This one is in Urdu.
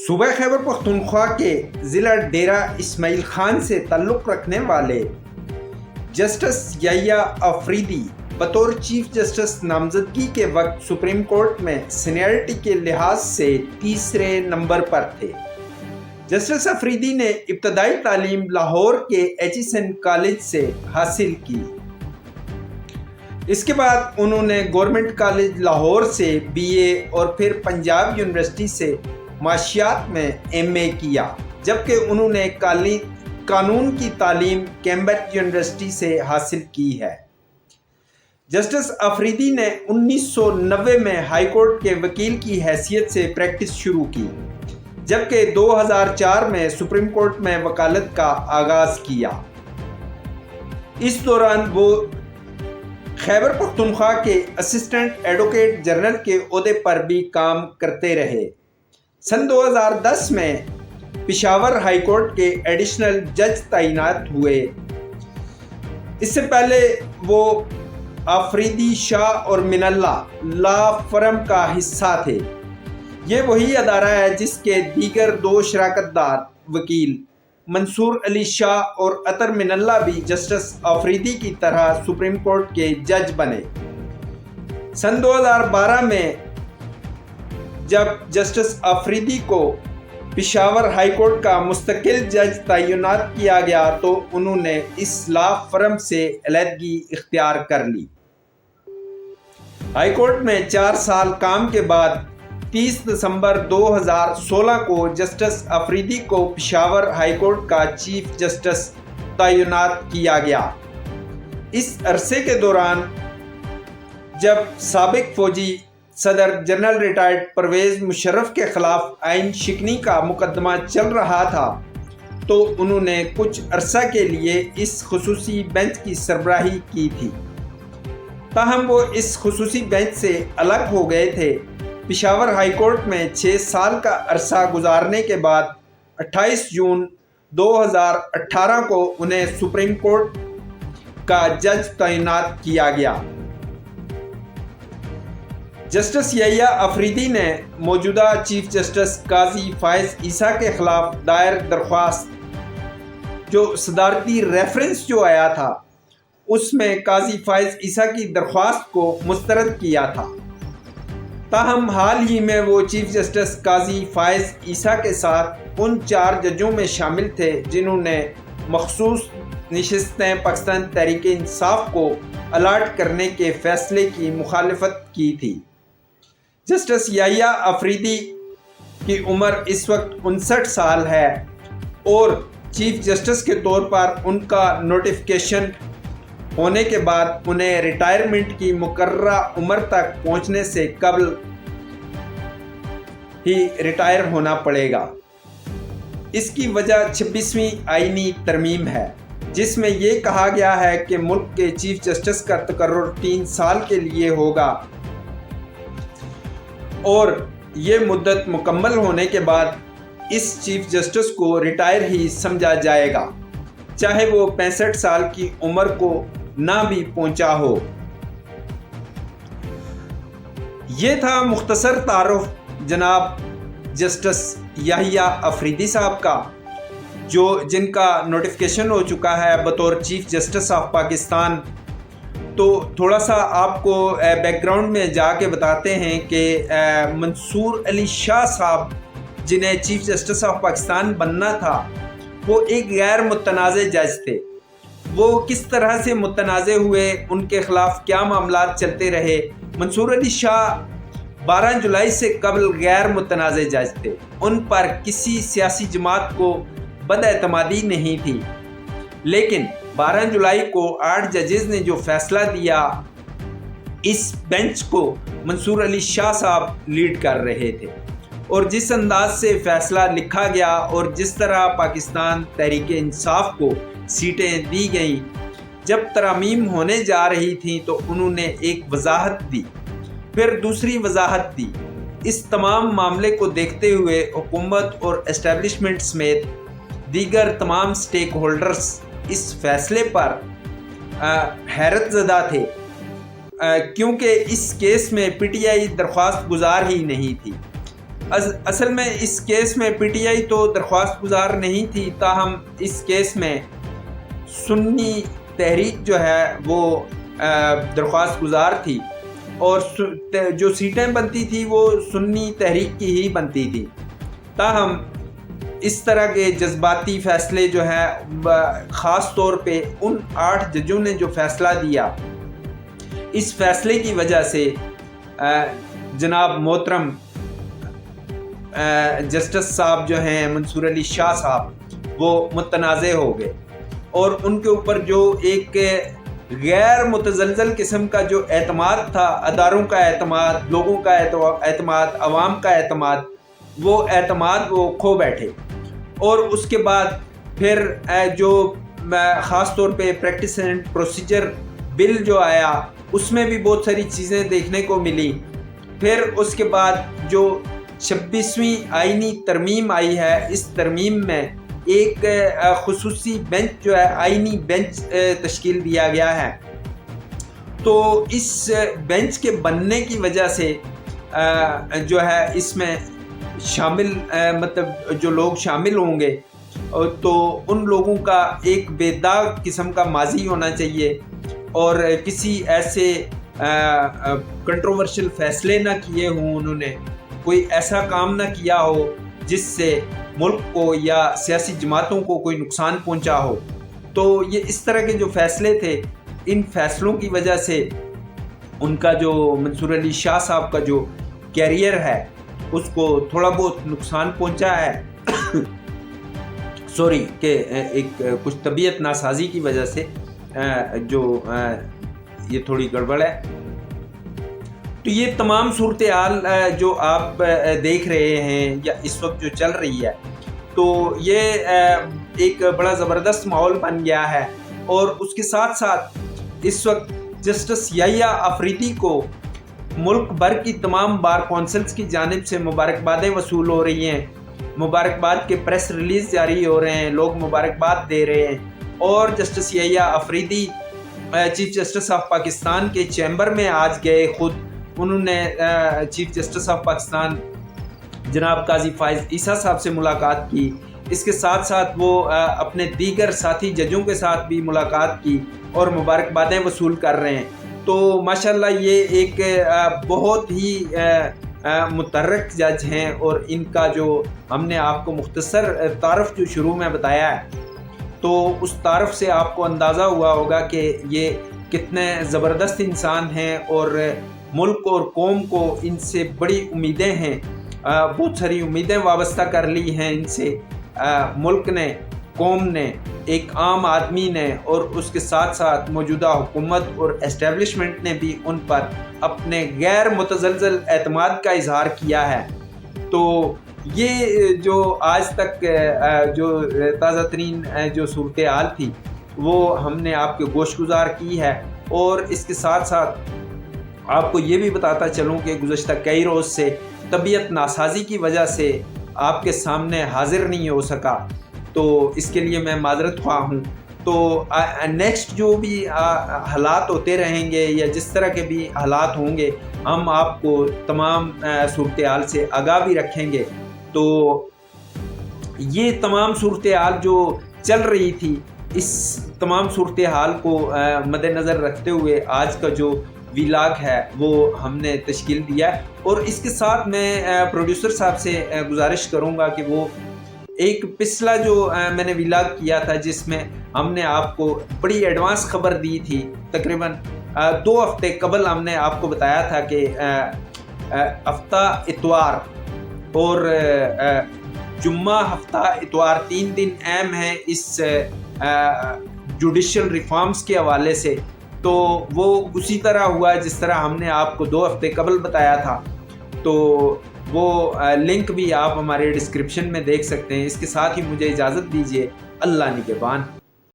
صوبہ خیبر پختونخوا کے ضلع ڈیرہ اسماعیل خان سے تعلق رکھنے والے جسٹس یحییٰ آفریدی بطور چیف جسٹس نامزدگی کے وقت سپریم کورٹ میں سینئرٹی کے لحاظ سے تیسرے نمبر پر تھے۔ جسٹس آفریدی نے ابتدائی تعلیم لاہور کے ایچیسن کالج سے حاصل کی۔ اس کے بعد انہوں نے گورنمنٹ کالج لاہور سے بی اے اور پھر پنجاب یونیورسٹی سے معاشیات میں ایم اے کیا، جبکہ انہوں نے قانون کی تعلیم کیمبرج یونیورسٹی سے حاصل کی ہے۔ جسٹس آفریدی نے 1990 میں ہائی کورٹ کے وکیل کی حیثیت سے پریکٹس شروع کی، جبکہ 2004 میں سپریم کورٹ میں وکالت کا آغاز کیا۔ اس دوران وہ خیبر پختونخوا کے اسسٹنٹ ایڈوکیٹ جنرل کے عہدے پر بھی کام کرتے رہے۔ سن 2010 میں پشاور ہائی کورٹ کے ایڈیشنل جج تعینات ہوئے۔ اس سے پہلے وہ آفریدی شاہ اور من اللہ لا فرم کا حصہ تھے۔ یہ وہی ادارہ ہے جس کے دیگر دو شراکت دار وکیل منصور علی شاہ اور عطر من اللہ بھی جسٹس آفریدی کی طرح سپریم کورٹ کے جج بنے۔ سن 2012 میں جب جسٹس آفریدی کو پشاور ہائی کورٹ کا مستقل جج تعینات کیا گیا تو انہوں نے اس لا فرم سے علیحدگی اختیار کر لی۔ ہائی کورٹ میں 4 سال کام کے بعد 30 دسمبر 2016 کو جسٹس آفریدی کو پشاور ہائی کورٹ کا چیف جسٹس تعینات کیا گیا۔ اس عرصے کے دوران جب سابق فوجی صدر جنرل ریٹائرڈ پرویز مشرف کے خلاف آئین شکنی کا مقدمہ چل رہا تھا تو انہوں نے کچھ عرصہ کے لیے اس خصوصی بینچ کی سربراہی کی تھی، تاہم وہ اس خصوصی بینچ سے الگ ہو گئے تھے۔ پشاور ہائی کورٹ میں 6 سال کا عرصہ گزارنے کے بعد 28 جون 2018 کو انہیں سپریم کورٹ کا جج تعینات کیا گیا۔ جسٹس یحییٰ آفریدی نے موجودہ چیف جسٹس قاضی فائز عیسیٰ کے خلاف دائر درخواست جو صدارتی ریفرنس جو آیا تھا اس میں قاضی فائز عیسیٰ کی درخواست کو مسترد کیا تھا، تاہم حال ہی میں وہ چیف جسٹس قاضی فائز عیسیٰ کے ساتھ ان 4 ججوں میں شامل تھے جنہوں نے مخصوص نشستیں پاکستان تحریک انصاف کو الاٹ کرنے کے فیصلے کی مخالفت کی تھی۔ جسٹس یحییٰ آفریدی کی عمر اس وقت 59 سال ہے اور چیف جسٹس کے طور پر ان کا نوٹیفیکیشن ہونے کے بعد انہیں ریٹائرمنٹ کی مقررہ عمر تک پہنچنے سے قبل ہی ریٹائر ہونا پڑے گا۔ اس کی وجہ 26ویں آئینی ترمیم ہے، جس میں یہ کہا گیا ہے کہ ملک کے چیف جسٹس کا تقرر 3 سال کے لیے ہوگا اور یہ مدت مکمل ہونے کے بعد اس چیف جسٹس کو ریٹائر ہی سمجھا جائے گا، چاہے وہ 65 سال کی عمر کو نہ بھی پہنچا ہو۔ یہ تھا مختصر تعارف جناب جسٹس یحییٰ آفریدی صاحب کا، جن کا نوٹیفیکیشن ہو چکا ہے بطور چیف جسٹس آف پاکستان۔ تو تھوڑا سا آپ کو بیک گراؤنڈ میں جا کے بتاتے ہیں کہ منصور علی شاہ صاحب جنہیں چیف جسٹس آف پاکستان بننا تھا، وہ ایک غیر متنازع جج تھے۔ وہ کس طرح سے متنازع ہوئے، ان کے خلاف کیا معاملات چلتے رہے۔ منصور علی شاہ 12 جولائی سے قبل غیر متنازع جج تھے، ان پر کسی سیاسی جماعت کو بد اعتمادی نہیں تھی، لیکن 12 جولائی کو 8 ججز نے جو فیصلہ دیا، اس بینچ کو منصور علی شاہ صاحب لیڈ کر رہے تھے، اور جس انداز سے فیصلہ لکھا گیا اور جس طرح پاکستان تحریک انصاف کو سیٹیں دی گئیں، جب ترامیم ہونے جا رہی تھیں تو انہوں نے ایک وضاحت دی، پھر دوسری وضاحت دی۔ اس تمام معاملے کو دیکھتے ہوئے حکومت اور اسٹیبلشمنٹ سمیت دیگر تمام سٹیک ہولڈرز اس فیصلے پر حیرت زدہ تھے، کیونکہ اس کیس میں پی ٹی آئی درخواست گزار ہی نہیں تھی۔ اصل میں اس کیس میں پی ٹی آئی تو درخواست گزار نہیں تھی، تاہم اس کیس میں سنی تحریک جو ہے وہ درخواست گزار تھی، اور جو سیٹیں بنتی تھی وہ سنی تحریک کی ہی بنتی تھی۔ تاہم اس طرح کے جذباتی فیصلے جو ہے خاص طور پہ ان 8 ججوں نے جو فیصلہ دیا، اس فیصلے کی وجہ سے جناب محترم جسٹس صاحب جو ہیں منصور علی شاہ صاحب وہ متنازع ہو گئے، اور ان کے اوپر جو ایک غیر متزلزل قسم کا جو اعتماد تھا، اداروں کا اعتماد، لوگوں کا اعتماد، عوام کا اعتماد، وہ اعتماد وہ کھو بیٹھے۔ اور اس کے بعد پھر جو خاص طور پہ پریکٹس اینڈ پروسیجر بل جو آیا، اس میں بھی بہت ساری چیزیں دیکھنے کو ملی۔ پھر اس کے بعد جو 26ویں آئینی ترمیم آئی ہے، اس ترمیم میں ایک خصوصی بینچ جو ہے، آئینی بینچ تشکیل دیا گیا ہے۔ تو اس بینچ کے بننے کی وجہ سے جو ہے اس میں شامل مطلب جو لوگ شامل ہوں گے تو ان لوگوں کا ایک بے داغ قسم کا ماضی ہونا چاہیے، اور کسی ایسے کنٹروورشل فیصلے نہ کیے ہوں، انہوں نے کوئی ایسا کام نہ کیا ہو جس سے ملک کو یا سیاسی جماعتوں کو کوئی نقصان پہنچا ہو۔ تو یہ اس طرح کے جو فیصلے تھے، ان فیصلوں کی وجہ سے ان کا جو منصور علی شاہ صاحب کا جو کیریئر ہے اس کو تھوڑا بہت نقصان پہنچا ہے سوری کہ ایک کچھ طبیعت ناسازی کی وجہ سے جو یہ تھوڑی گڑبڑ ہے۔ تو یہ تمام صورتحال جو آپ دیکھ رہے ہیں یا اس وقت جو چل رہی ہے، تو یہ ایک بڑا زبردست ماحول بن گیا ہے، اور اس کے ساتھ ساتھ اس وقت جسٹس یحییٰ آفریدی کو ملک بھر کی تمام بار کونسلز کی جانب سے مبارکبادیں وصول ہو رہی ہیں، مبارکباد کے پریس ریلیز جاری ہو رہے ہیں، لوگ مبارکباد دے رہے ہیں، اور justice Yahya Afridi chief justice of Pakistan کے چیمبر میں آج گئے خود، انہوں نے چیف جسٹس آف پاکستان جناب قاضی فائز عیسیٰ صاحب سے ملاقات کی۔ اس کے ساتھ ساتھ وہ اپنے دیگر ساتھی ججوں کے ساتھ بھی ملاقات کی اور مبارکبادیں وصول کر رہے ہیں۔ تو ماشاءاللہ یہ ایک بہت ہی متحرک جج ہیں، اور ان کا جو ہم نے آپ کو مختصر تعارف جو شروع میں بتایا ہے، تو اس تعارف سے آپ کو اندازہ ہوا ہوگا کہ یہ کتنے زبردست انسان ہیں، اور ملک اور قوم کو ان سے بڑی امیدیں ہیں، بہت ساری امیدیں وابستہ کر لی ہیں ان سے، ملک نے، قوم نے، ایک عام آدمی نے، اور اس کے ساتھ ساتھ موجودہ حکومت اور اسٹیبلشمنٹ نے بھی ان پر اپنے غیر متزلزل اعتماد کا اظہار کیا ہے۔ تو یہ جو آج تک جو تازہ ترین جو صورتحال تھی وہ ہم نے آپ کے گوش گزار کی ہے، اور اس کے ساتھ ساتھ آپ کو یہ بھی بتاتا چلوں کہ گزشتہ کئی روز سے طبیعت ناسازی کی وجہ سے آپ کے سامنے حاضر نہیں ہو سکا، تو اس کے لیے میں معذرت خواہ ہوں۔ تو نیکسٹ جو بھی حالات ہوتے رہیں گے یا جس طرح کے بھی حالات ہوں گے، ہم آپ کو تمام صورتحال سے آگاہ بھی رکھیں گے۔ تو یہ تمام صورتحال جو چل رہی تھی، اس تمام صورتحال کو مد نظر رکھتے ہوئے آج کا جو ویلاگ ہے وہ ہم نے تشکیل دیا ہے، اور اس کے ساتھ میں پروڈیوسر صاحب سے گزارش کروں گا کہ وہ ایک پچھلا جو میں نے ویلاگ کیا تھا جس میں ہم نے آپ کو بڑی ایڈوانس خبر دی تھی، تقریباً 2 ہفتے قبل ہم نے آپ کو بتایا تھا کہ ہفتہ اتوار اور جمعہ ہفتہ اتوار 3 دن اہم ہیں اس جوڈیشل ریفارمز کے حوالے سے، تو وہ اسی طرح ہوا جس طرح ہم نے آپ کو 2 ہفتے قبل بتایا تھا۔ تو وہ لنک بھی آپ ہمارے ڈسکرپشن میں دیکھ سکتے ہیں۔ اس کے ساتھ ہی مجھے اجازت دیجیے، اللہ نگہبان۔